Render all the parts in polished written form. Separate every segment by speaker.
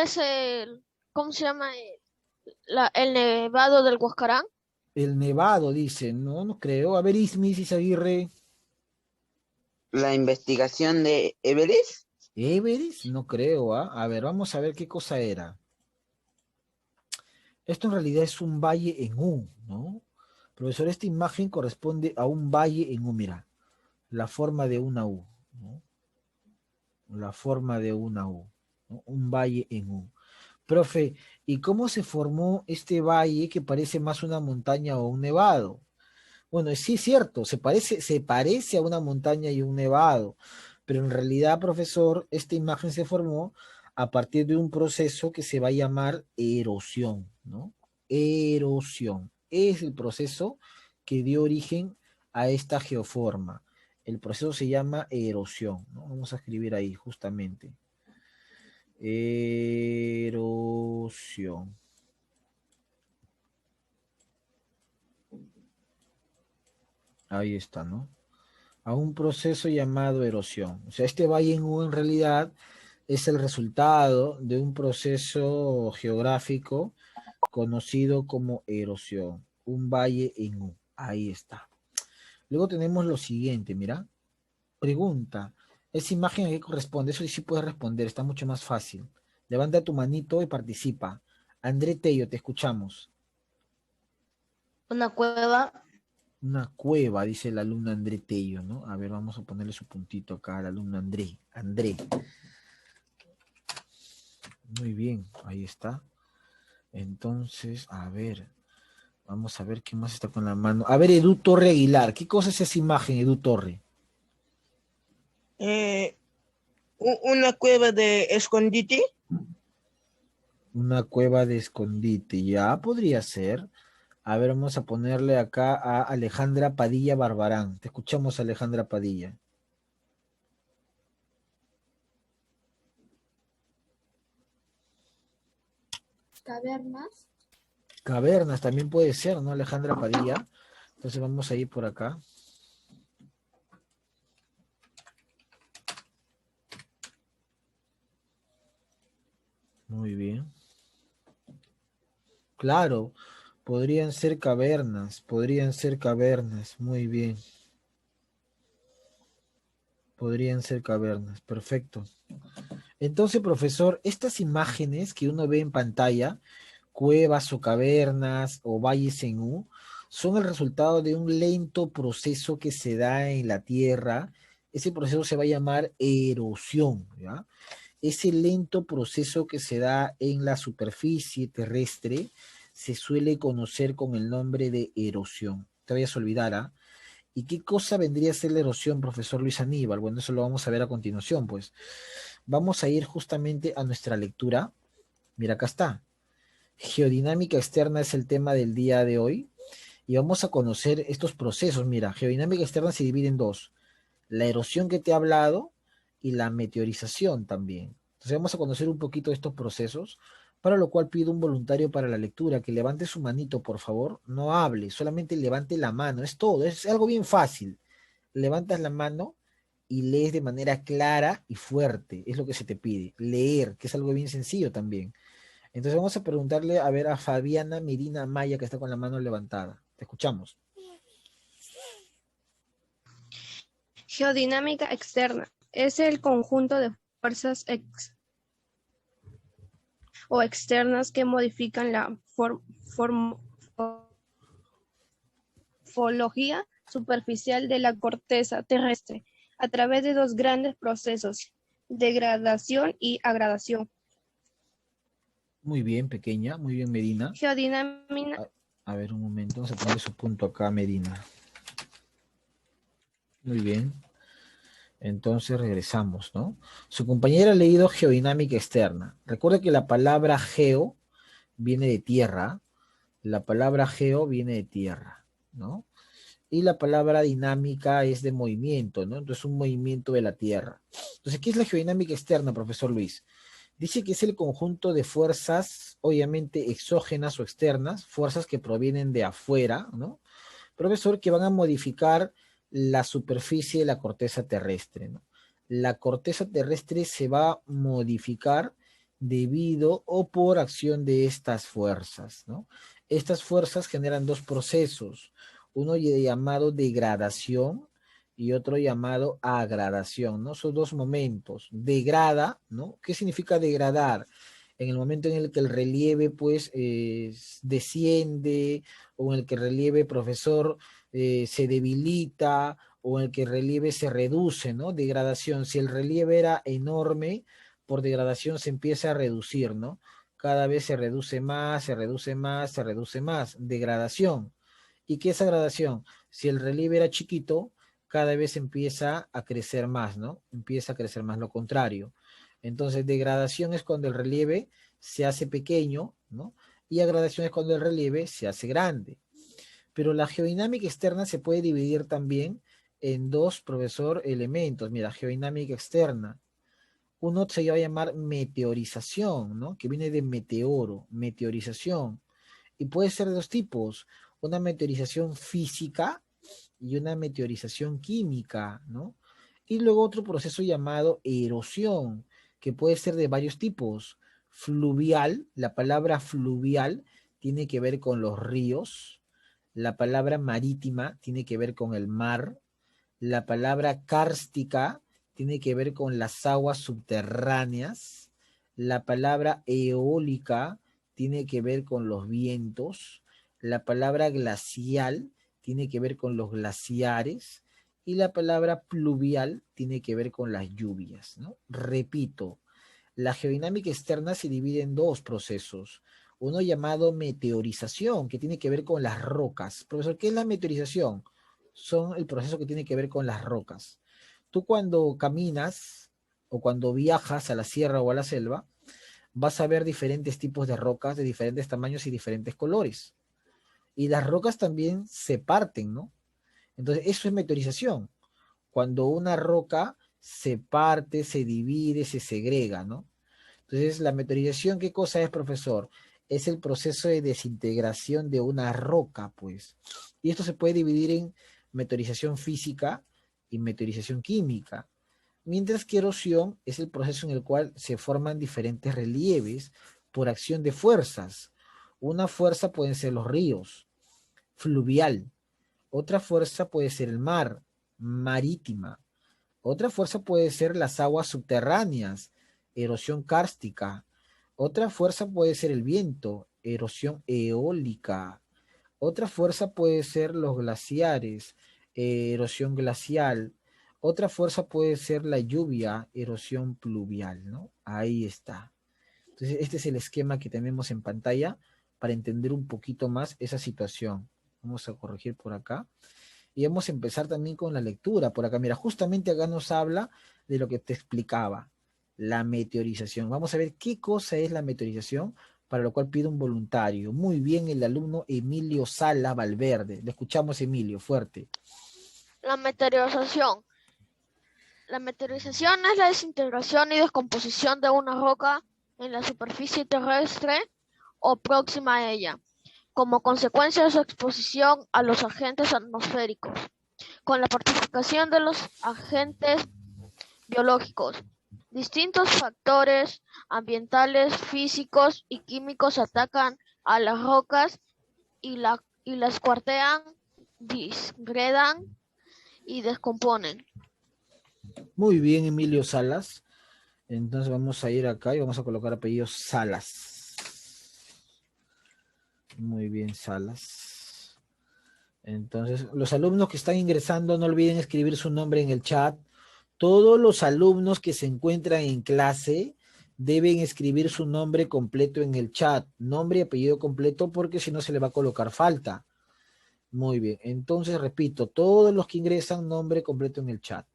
Speaker 1: es el, ¿cómo se llama? El nevado del Huascarán.
Speaker 2: El nevado, dice. No, no creo. A ver, Ismis Aguirre.
Speaker 3: La investigación de Everest.
Speaker 2: ¿Everest? No creo, ¿ah? A ver, vamos a ver qué cosa era. Esto en realidad es un valle en U, ¿no? Profesor, esta imagen corresponde a un valle en U, mira. La forma de una U, ¿no? La forma de una U, ¿no? Un valle en U. Profe, ¿y cómo se formó este valle que parece más una montaña o un nevado? Bueno, sí es cierto, se parece a una montaña y un nevado, pero en realidad, profesor, esta imagen se formó a partir de un proceso que se va a llamar erosión, ¿no? Erosión. Es el proceso que dio origen a esta geoforma. El proceso se llama erosión, ¿no? Vamos a escribir ahí justamente. Erosión. Ahí está, ¿no? A un proceso llamado erosión. O sea, este valle en U en realidad es el resultado de un proceso geográfico conocido como erosión. Un valle en U. Ahí está. Luego tenemos lo siguiente, mira. Pregunta. ¿Esa imagen a qué corresponde? Eso sí puedes responder, está mucho más fácil. Levanta tu manito y participa. André Tello, te escuchamos.
Speaker 4: Una cueva.
Speaker 2: Una cueva, dice el alumno André Tello, ¿no? A ver, vamos a ponerle su puntito acá al alumno André. André. Muy bien, ahí está. Entonces, a ver, vamos a ver qué más está con la mano. A ver, Edu Torre Aguilar, ¿qué cosa es esa imagen, Edu Torre?
Speaker 5: Una cueva de escondite.
Speaker 2: Una cueva de escondite, ya podría ser. A ver, vamos a ponerle acá a Alejandra Padilla Barbarán. Te escuchamos, Alejandra Padilla.
Speaker 6: Cavernas.
Speaker 2: Cavernas también puede ser, ¿no, Alejandra Padilla? Entonces vamos a ir por acá. Muy bien. Claro, podrían ser cavernas, muy bien. Podrían ser cavernas, perfecto. Entonces, profesor, estas imágenes que uno ve en pantalla, cuevas o cavernas o valles en U, son el resultado de un lento proceso que se da en la Tierra. Ese proceso se va a llamar erosión, ¿ya? Ese lento proceso que se da en la superficie terrestre se suele conocer con el nombre de erosión. Te vayas a olvidar, ¿ah? ¿Y qué cosa vendría a ser la erosión, profesor Luis Aníbal? Bueno, eso lo vamos a ver a continuación, pues. Vamos a ir justamente a nuestra lectura. Mira, acá está. Geodinámica externa es el tema del día de hoy. Y vamos a conocer estos procesos. Mira, geodinámica externa se divide en dos. La erosión que te he hablado y la meteorización también. Entonces vamos a conocer un poquito de estos procesos, para lo cual pido un voluntario para la lectura, que levante su manito, por favor. No hable, solamente levante la mano. Es todo, es algo bien fácil. Levantas la mano y lees de manera clara y fuerte. Es lo que se te pide. Leer, que es algo bien sencillo también. Entonces vamos a preguntarle a ver a Fabiana Medina Maya, que está con la mano levantada. Te escuchamos.
Speaker 6: Geodinámica externa. Es el conjunto de fuerzas o externas que modifican la morfología superficial de la corteza terrestre a través de dos grandes procesos, degradación y agradación.
Speaker 2: Muy bien, pequeña, muy bien, Medina.
Speaker 6: Geodinámica.
Speaker 2: A ver, un momento, vamos a poner su punto acá, Medina. Muy bien. Entonces regresamos, ¿no? Su compañera ha leído geodinámica externa. Recuerda que la palabra geo viene de tierra. La palabra geo viene de tierra, ¿no? Y la palabra dinámica es de movimiento, ¿no? Entonces un movimiento de la tierra. Entonces, ¿qué es la geodinámica externa, profesor Luis? Dice que es el conjunto de fuerzas, obviamente exógenas o externas, fuerzas que provienen de afuera, ¿no? Profesor, que van a modificar la superficie de la corteza terrestre, ¿no? La corteza terrestre se va a modificar debido o por acción de estas fuerzas, ¿no? Estas fuerzas generan dos procesos, uno llamado degradación y otro llamado agradación, ¿no? Son dos momentos. Degrada, ¿no? ¿Qué significa degradar? En el momento en el que el relieve, pues, desciende, o en el que el relieve, profesor, se debilita, o en el que el relieve se reduce, ¿no? Degradación. Si el relieve era enorme, por degradación se empieza a reducir, ¿no? Cada vez se reduce más, se reduce más, se reduce más. Degradación. ¿Y qué es agradación? Si el relieve era chiquito, cada vez empieza a crecer más, ¿no? Empieza a crecer más, lo contrario. Entonces, degradación es cuando el relieve se hace pequeño, ¿no? Y agradación es cuando el relieve se hace grande. Pero la geodinámica externa se puede dividir también en dos, profesor, elementos. Mira, geodinámica externa. Uno se va a llamar meteorización, ¿no? Que viene de meteoro, meteorización. Y puede ser de dos tipos. Una meteorización física y una meteorización química, ¿no? Y luego otro proceso llamado erosión, que puede ser de varios tipos. Fluvial, la palabra fluvial tiene que ver con los ríos. La palabra marítima tiene que ver con el mar. La palabra kárstica tiene que ver con las aguas subterráneas. La palabra eólica tiene que ver con los vientos. La palabra glacial tiene que ver con los glaciares. Y la palabra pluvial tiene que ver con las lluvias, ¿no? Repito, la geodinámica externa se divide en dos procesos. Uno llamado meteorización, que tiene que ver con las rocas. Profesor, ¿qué es la meteorización? Son el proceso que tiene que ver con las rocas. Tú cuando caminas o cuando viajas a la sierra o a la selva, vas a ver diferentes tipos de rocas de diferentes tamaños y diferentes colores. Y las rocas también se parten, ¿no? Entonces, eso es meteorización. Cuando una roca se parte, se divide, se segrega, ¿no? Entonces, la meteorización, ¿qué cosa es, profesor? Es el proceso de desintegración de una roca, pues. Y esto se puede dividir en meteorización física y meteorización química. Mientras que erosión es el proceso en el cual se forman diferentes relieves por acción de fuerzas. Una fuerza pueden ser los ríos, fluvial. Otra fuerza puede ser el mar, marítima. Otra fuerza puede ser las aguas subterráneas, erosión kárstica. Otra fuerza puede ser el viento, erosión eólica. Otra fuerza puede ser los glaciares, erosión glacial. Otra fuerza puede ser la lluvia, erosión pluvial, ¿no? Ahí está. Entonces, este es el esquema que tenemos en pantalla para entender un poquito más esa situación. Vamos a corregir por acá. Y vamos a empezar también con la lectura. Por acá, mira, justamente acá nos habla de lo que te explicaba, la meteorización. Vamos a ver qué cosa es la meteorización, para lo cual pido un voluntario. Muy bien, el alumno Emilio Sala Valverde. Le escuchamos, Emilio, fuerte.
Speaker 1: La meteorización. La meteorización es la desintegración y descomposición de una roca en la superficie terrestre o próxima a ella, como consecuencia de su exposición a los agentes atmosféricos, con la participación de los agentes biológicos. Distintos factores ambientales, físicos y químicos atacan a las rocas y las cuartean, disgregan y descomponen.
Speaker 2: Muy bien, Emilio Salas. Entonces vamos a ir acá y vamos a colocar apellido Salas. Muy bien, Salas. Entonces, los alumnos que están ingresando, no olviden escribir su nombre en el chat. Todos los alumnos que se encuentran en clase deben escribir su nombre completo en el chat. Nombre y apellido completo, porque si no se le va a colocar falta. Muy bien. Entonces, repito, todos los que ingresan, nombre completo en el chat.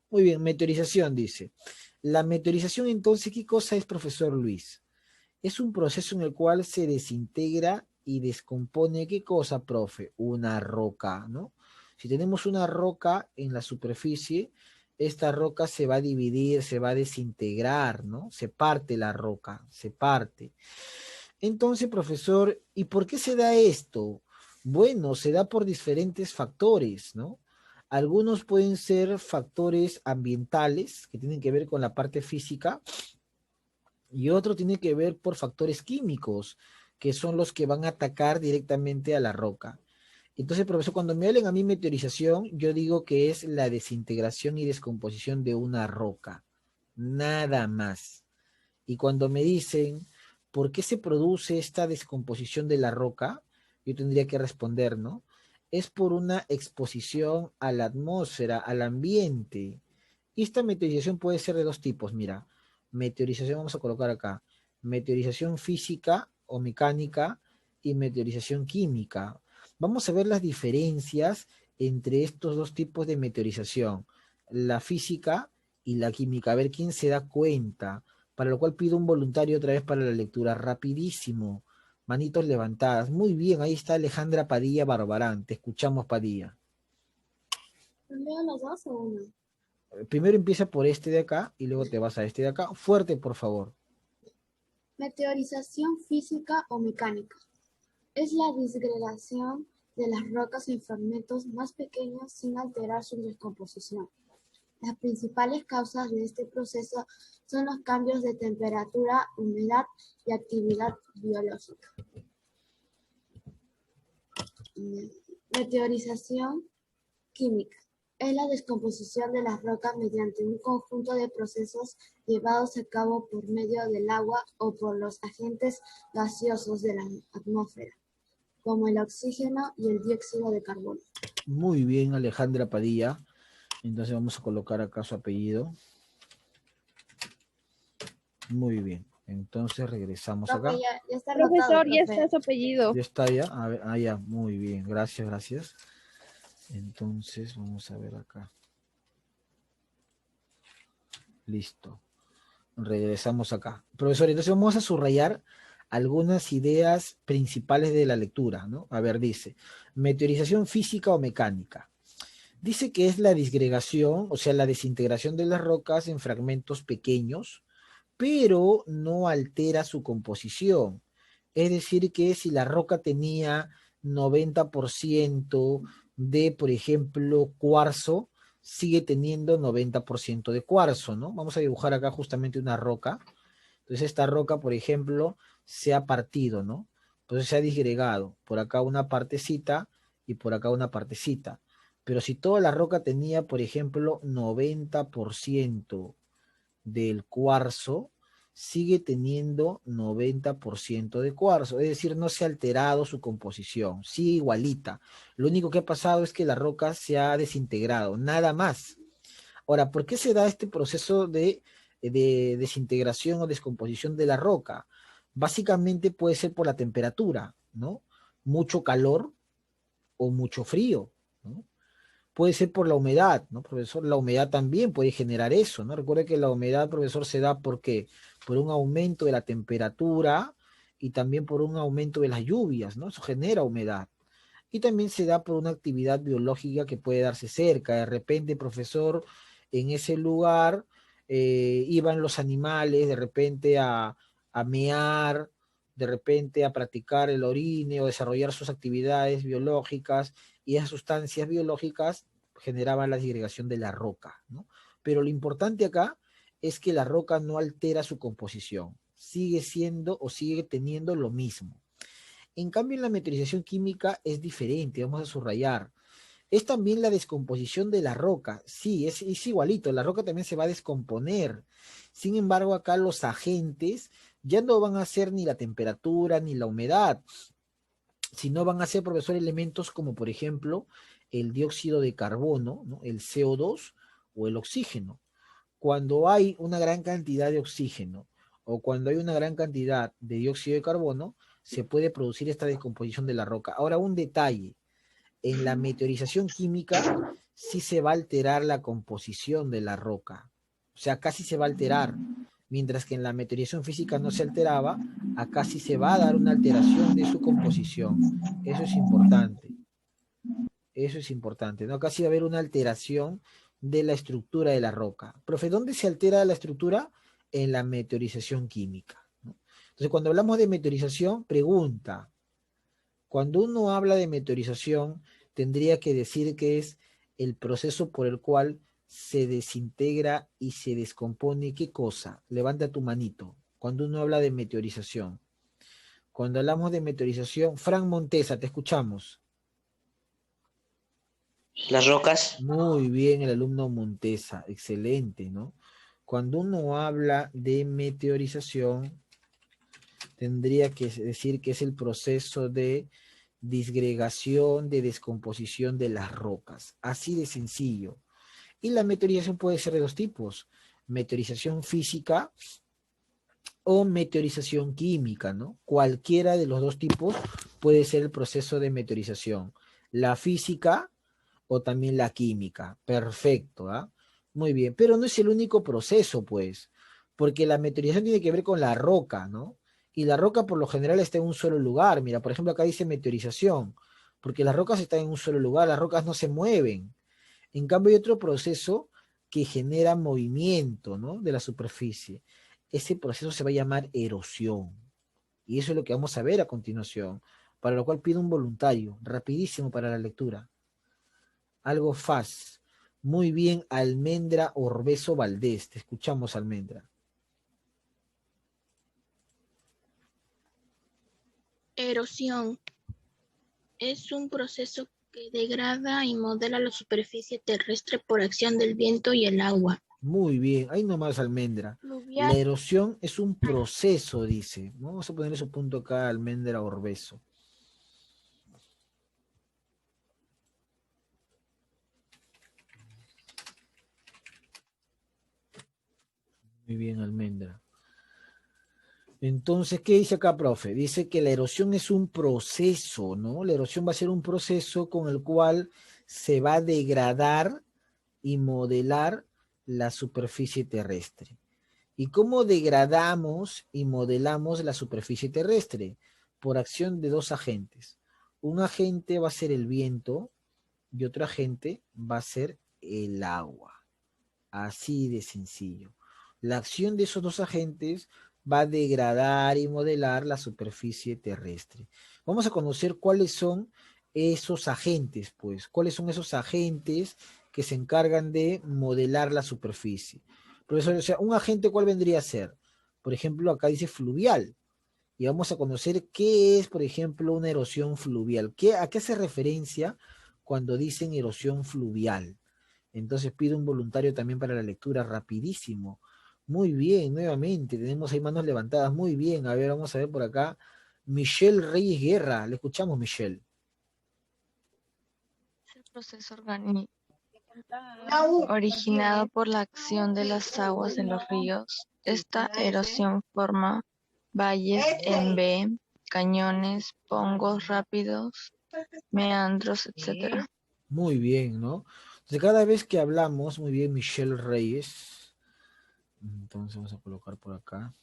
Speaker 2: Muy bien, meteorización dice. La meteorización, entonces, ¿qué cosa es, profesor Luis? Es un proceso en el cual se desintegra y descompone, ¿qué cosa, profe? Una roca, ¿no? Si tenemos una roca en la superficie, esta roca se va a dividir, se va a desintegrar, ¿no? Se parte la roca, se parte. Entonces, profesor, ¿y por qué se da esto? Bueno, se da por diferentes factores, ¿no? Algunos pueden ser factores ambientales que tienen que ver con la parte física, y otro tiene que ver por factores químicos, que son los que van a atacar directamente a la roca. Entonces, profesor, cuando me hablen a mí meteorización, yo digo que es la desintegración y descomposición de una roca, nada más. Y cuando me dicen, ¿por qué se produce esta descomposición de la roca? Yo tendría que responder, ¿no? Es por una exposición a la atmósfera, al ambiente. Y esta meteorización puede ser de dos tipos, mira. Meteorización, vamos a colocar acá, meteorización física o mecánica y meteorización química. Vamos a ver las diferencias entre estos dos tipos de meteorización, la física y la química, a ver quién se da cuenta, para lo cual pido un voluntario otra vez para la lectura, rapidísimo, manitos levantadas, muy bien, ahí está Alejandra Padilla Barbarán, te escuchamos Padilla.
Speaker 7: ¿Leo los dos o uno?
Speaker 2: Primero empieza por este de acá y luego te vas a este de acá, fuerte por favor.
Speaker 7: Meteorización física o mecánica. Es la disgregación de las rocas en fragmentos más pequeños sin alterar su descomposición. Las principales causas de este proceso son los cambios de temperatura, humedad y actividad biológica. Meteorización química. Es la descomposición de las rocas mediante un conjunto de procesos llevados a cabo por medio del agua o por los agentes gaseosos de la atmósfera, como el oxígeno y el dióxido de carbono.
Speaker 2: Muy bien, Alejandra Padilla. Entonces vamos a colocar acá su apellido. Muy bien. Entonces regresamos acá.
Speaker 7: Ya está
Speaker 6: Profesor,
Speaker 7: anotado,
Speaker 6: ya
Speaker 7: profe.
Speaker 6: está su apellido.
Speaker 2: Ya está ya. A ver, ya. Muy bien. Gracias, gracias. Entonces vamos a ver acá. Listo. Regresamos acá. Profesor, entonces vamos a subrayar algunas ideas principales de la lectura, ¿no? A ver, dice, meteorización física o mecánica. Dice que es la disgregación, o sea, la desintegración de las rocas en fragmentos pequeños, pero no altera su composición. Es decir, que si la roca tenía 90% de, por ejemplo, cuarzo, sigue teniendo 90% de cuarzo, ¿no? Vamos a dibujar acá justamente una roca. Entonces esta roca, por ejemplo, se ha partido, ¿no? Entonces se ha disgregado. Por acá una partecita y por acá una partecita. Pero si toda la roca tenía, por ejemplo, 90% del cuarzo, sigue teniendo 90% de cuarzo, es decir, no se ha alterado su composición, sigue igualita. Lo único que ha pasado es que la roca se ha desintegrado, nada más. Ahora, ¿por qué se da este proceso de desintegración o descomposición de la roca? Básicamente puede ser por la temperatura, ¿no? Mucho calor o mucho frío, ¿no? Puede ser por la humedad, ¿no, profesor? La humedad también puede generar eso, ¿no? Recuerde que la humedad, profesor, se da porque por un aumento de la temperatura y también por un aumento de las lluvias, ¿no? Eso genera humedad. Y también se da por una actividad biológica que puede darse cerca. De repente, profesor, en ese lugar iban los animales de repente a mear, de repente a practicar el orine o desarrollar sus actividades biológicas, y esas sustancias biológicas generaban la disgregación de la roca, ¿no? Pero lo importante acá es que la roca no altera su composición, sigue siendo o sigue teniendo lo mismo. En cambio, en la meteorización química es diferente, vamos a subrayar. Es también la descomposición de la roca. Sí, es igualito, la roca también se va a descomponer. Sin embargo, acá los agentes ya no van a ser ni la temperatura ni la humedad, sino van a ser, profesor, elementos como, por ejemplo, el dióxido de carbono, ¿no? El CO2 o el oxígeno. Cuando hay una gran cantidad de oxígeno o cuando hay una gran cantidad de dióxido de carbono, se puede producir esta descomposición de la roca. Ahora, un detalle. En la meteorización química sí se va a alterar la composición de la roca. O sea, casi se va a alterar. Mientras que en la meteorización física no se alteraba, acá sí se va a dar una alteración de su composición. Eso es importante. Eso es importante, ¿no? Acá sí va a haber una alteración de la estructura de la roca. Profe, ¿dónde se altera la estructura? En la meteorización química, ¿no? Entonces, cuando hablamos de meteorización, pregunta. Cuando uno habla de meteorización, tendría que decir que es el proceso por el cual se desintegra y se descompone. ¿Qué cosa? Levanta tu manito. cuando uno habla de meteorización? Cuando hablamos de meteorización, Frank Montesa, te escuchamos.
Speaker 3: Las rocas.
Speaker 2: Muy bien, el alumno Montesa, excelente, ¿no? Cuando uno habla de meteorización, tendría que decir que es el proceso de disgregación, de descomposición de las rocas. Así de sencillo. Y la meteorización puede ser de dos tipos: meteorización física o meteorización química, ¿no? Cualquiera de los dos tipos puede ser el proceso de meteorización. La física o también la química. Perfecto, ¿ah? Muy bien, pero no es el único proceso, pues, porque la meteorización tiene que ver con la roca, ¿no? Y la roca por lo general está en un solo lugar. Mira, por ejemplo, acá dice meteorización, porque las rocas están en un solo lugar, las rocas no se mueven. En cambio, hay otro proceso que genera movimiento, ¿no? De la superficie. Ese proceso se va a llamar erosión. Y eso es lo que vamos a ver a continuación, para lo cual pido un voluntario, rapidísimo para la lectura. Algo faz. Muy bien, Almendra Orbeso Valdés. Te escuchamos, Almendra.
Speaker 8: Erosión es un proceso que degrada y modela la superficie terrestre por acción del viento y el agua.
Speaker 2: Muy bien, ahí nomás, Almendra. La erosión es un proceso, dice. Vamos a poner ese punto acá, Almendra Orbeso. Muy bien, Almendra. Entonces, ¿qué dice acá, profe? Dice que la erosión es un proceso, ¿no? La erosión va a ser un proceso con el cual se va a degradar y modelar la superficie terrestre. ¿Y cómo degradamos y modelamos la superficie terrestre? Por acción de dos agentes. Un agente va a ser el viento y otro agente va a ser el agua. Así de sencillo. La acción de esos dos agentes va a degradar y modelar la superficie terrestre. Vamos a conocer cuáles son esos agentes, pues. ¿Cuáles son esos agentes que se encargan de modelar la superficie? Profesor, o sea, un agente, ¿cuál vendría a ser? Por ejemplo, acá dice fluvial. Y vamos a conocer qué es, por ejemplo, una erosión fluvial. ¿A qué hace referencia cuando dicen erosión fluvial? Entonces pido un voluntario también para la lectura, rapidísimo. Muy bien, nuevamente, tenemos ahí manos levantadas. Muy bien, a ver, vamos a ver por acá. Michelle Reyes Guerra, le escuchamos, Michelle.
Speaker 9: Es el proceso orgánico originado por la acción de las aguas en los ríos. Esta erosión forma valles en B, cañones, pongos rápidos, meandros, etc.
Speaker 2: Muy bien, ¿no? Entonces, cada vez que hablamos, muy bien, Michelle Reyes. Entonces vamos a colocar por acá.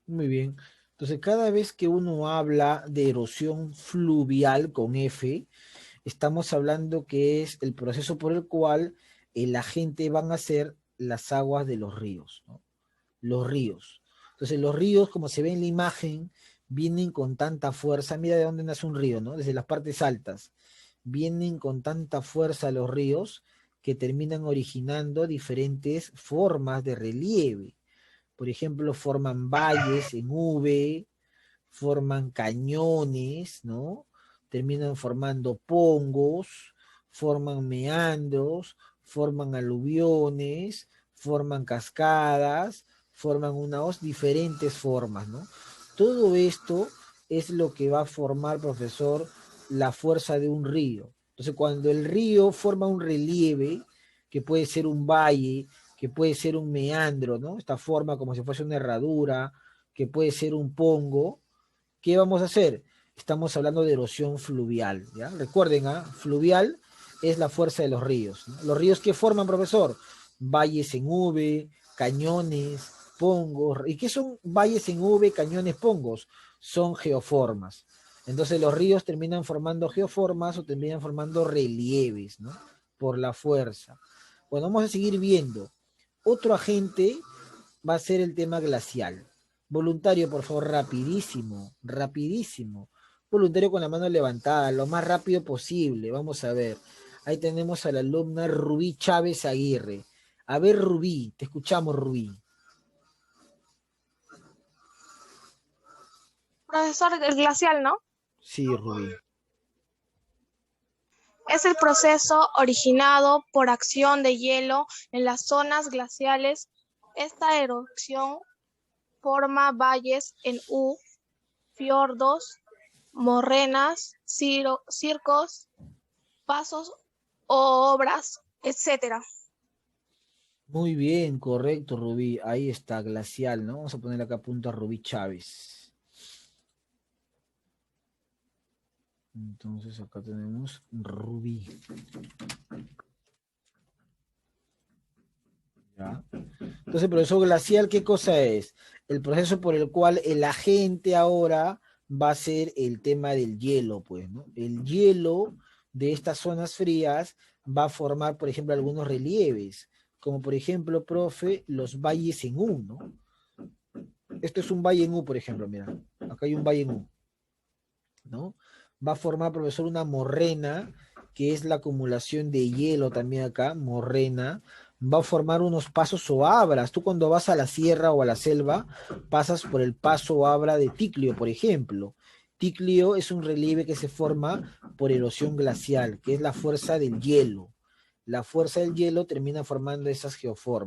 Speaker 2: Muy bien. Entonces, cada vez que uno habla de erosión fluvial con F, estamos hablando que es el proceso por el cual la gente van a ser las aguas de los ríos, ¿no? Los ríos. Entonces, los ríos, como se ve en la imagen, vienen con tanta fuerza. Mira de dónde nace un río, ¿no? Desde las partes altas. Vienen con tanta fuerza los ríos que terminan originando diferentes formas de relieve. Por ejemplo, forman valles en V, forman cañones, ¿no? Terminan formando pongos, forman meandros, forman aluviones, forman cascadas, forman unas diferentes formas, ¿no? Todo esto es lo que va a formar, profesor, la fuerza de un río. Entonces, cuando el río forma un relieve, que puede ser un valle, que puede ser un meandro, ¿no? Esta forma como si fuese una herradura, que puede ser un pongo, ¿qué vamos a hacer? Estamos hablando de erosión fluvial, ¿ya? Recuerden, fluvial es la fuerza de los ríos, ¿no? ¿Los ríos qué forman, profesor? Valles en V, cañones, pongos. ¿Y qué son valles en V, cañones, pongos? Son geoformas. Entonces los ríos terminan formando geoformas o terminan formando relieves, ¿no? Por la fuerza. Bueno, vamos a seguir viendo. Otro agente va a ser el tema glacial. Voluntario, por favor, rapidísimo, rapidísimo. voluntario con la mano levantada, lo más rápido posible. Vamos a ver. Ahí tenemos a la alumna Rubí Chávez Aguirre. A ver, Rubí, te escuchamos, Rubí.
Speaker 10: Profesor, el glacial, ¿no?
Speaker 2: Sí, Rubí.
Speaker 10: Es el proceso originado por acción de hielo en las zonas glaciales. Esta erupción forma valles en U, fiordos, morrenas, circos, pasos o obras, etcétera.
Speaker 2: Muy bien, correcto, Rubí. Ahí está, glacial, ¿no? Vamos a ponerle acá punto a Rubí Chávez. Entonces acá tenemos Rubí. ¿Ya? Entonces, profesor, glacial, ¿qué cosa es? El proceso por el cual el agente ahora va a ser el tema del hielo, pues, ¿no? El hielo de estas zonas frías va a formar, por ejemplo, algunos relieves, como por ejemplo, profe, los valles en U, ¿no? Esto es un valle en U, por ejemplo, mira, acá hay un valle en U, ¿no? Va a formar, profesor, una morrena, que es la acumulación de hielo también acá, morrena, va a formar unos pasos o abras. Tú cuando vas a la sierra o a la selva, pasas por el paso o abra de Ticlio, por ejemplo. Ticlio es un relieve que se forma por erosión glacial, que es la fuerza del hielo. La fuerza del hielo termina formando esas geoformas.